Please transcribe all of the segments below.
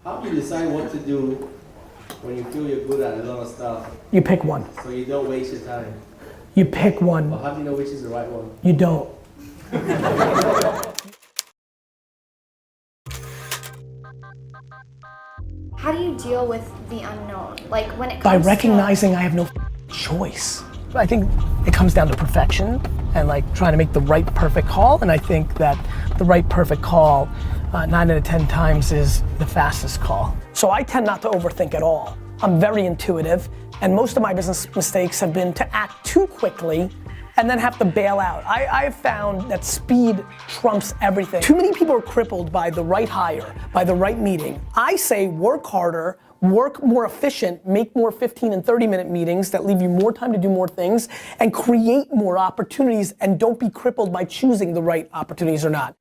How do you decide what to do when you feel you're good at a lot of stuff? You pick one. So you don't waste your time. You pick one. Well, how do you know which is the right one? You don't. How do you deal with the unknown? Like when it comes By recognizing I have no choice. I think it comes down to perfection and like trying to make the right perfect call. And I think that the right perfect call 9 out of 10 times is the fastest call. So I tend not to overthink at all. I'm very intuitive, and most of my business mistakes have been to act too quickly and then have to bail out. I've found that speed trumps everything. Too many people are crippled by the right hire, by the right meeting. I say work harder, work more efficient, make more 15 and 30-minute meetings that leave you more time to do more things, and create more opportunities, and don't be crippled by choosing the right opportunities or not.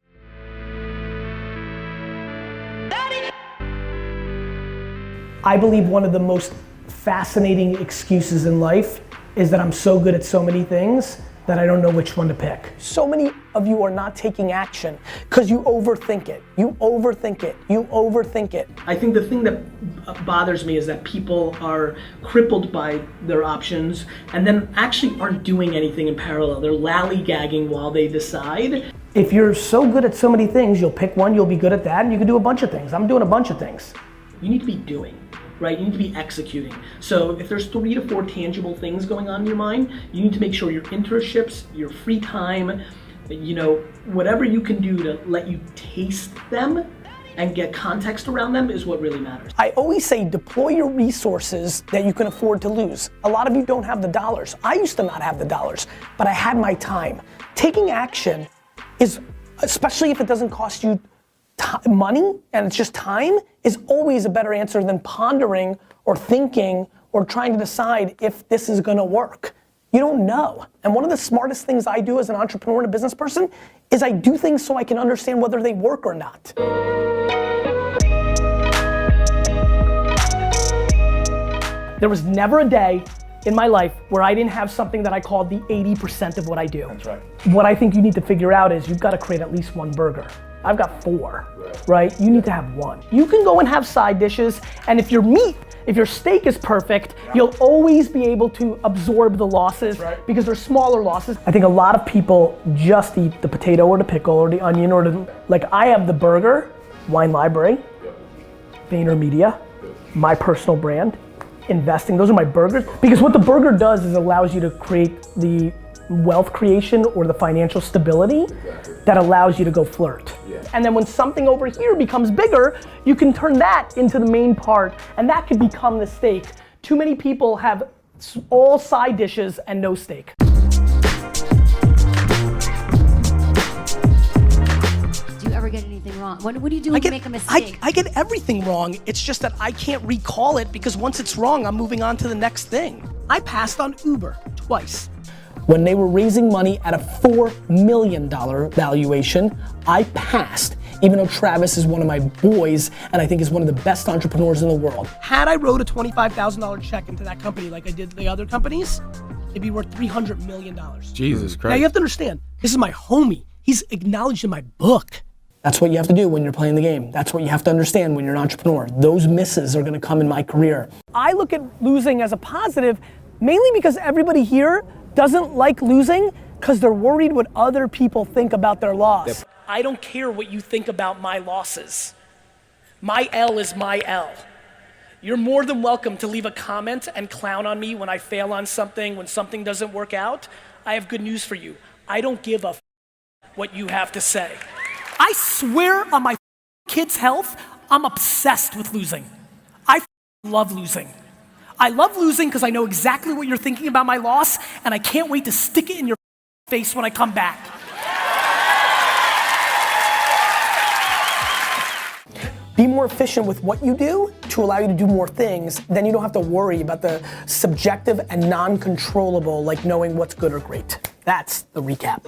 I believe one of the most fascinating excuses in life is that I'm so good at so many things that I don't know which one to pick. So many of you are not taking action because you overthink it. You overthink it. You overthink it. I think the thing that bothers me is that people are crippled by their options and then actually aren't doing anything in parallel. They're lollygagging while they decide. If you're so good at so many things, you'll pick one, you'll be good at that, and you can do a bunch of things. I'm doing a bunch of things. You need to be doing. Right, you need to be executing. So if there's 3 to 4 tangible things going on in your mind, you need to make sure your internships, your free time, you know, whatever you can do to let you taste them and get context around them is what really matters. I always say deploy your resources that you can afford to lose. A lot of you don't have the dollars. I used to not have the dollars, but I had my time. Taking action is, especially if it doesn't cost you money and it's just time, is always a better answer than pondering or thinking or trying to decide if this is gonna work. You don't know. And one of the smartest things I do as an entrepreneur and a business person is I do things so I can understand whether they work or not. There was never a day in my life where I didn't have something that I called the 80% of what I do. That's right. What I think you need to figure out is you've got to create at least one burger. I've got 4, right? You need to have 1. You can go and have side dishes, and if your meat, if your steak is perfect, you'll always be able to absorb the losses because they're smaller losses. I think a lot of people just eat the potato or the pickle or the onion or the, like I have the burger, Wine Library, VaynerMedia, my personal brand, investing, those are my burgers. Because what the burger does is allows you to create the wealth creation or the financial stability that allows you to go flirt. And then when something over here becomes bigger, you can turn that into the main part, and that could become the steak. Too many people have all side dishes and no steak. Do you ever get anything wrong? What do you do when you make a mistake? I get everything wrong. It's just that I can't recall it because once it's wrong, I'm moving on to the next thing. I passed on Uber twice. When they were raising money at a $4 million valuation, I passed, even though Travis is one of my boys and I think is one of the best entrepreneurs in the world. Had I wrote a $25,000 check into that company like I did the other companies, it'd be worth $300 million. Jesus Christ. Now you have to understand, this is my homie. He's acknowledged in my book. That's what you have to do when you're playing the game. That's what you have to understand when you're an entrepreneur. Those misses are gonna come in my career. I look at losing as a positive, mainly because everybody here doesn't like losing because they're worried what other people think about their loss. I don't care what you think about my losses. My L is my L. You're more than welcome to leave a comment and clown on me when I fail on something, when something doesn't work out. I have good news for you. I don't give a what you have to say. I swear on my kids' health, I'm obsessed with losing. I love losing. I love losing because I know exactly what you're thinking about my loss, and I can't wait to stick it in your face when I come back. Be more efficient with what you do to allow you to do more things, then you don't have to worry about the subjective and non-controllable, like knowing what's good or great. That's the recap.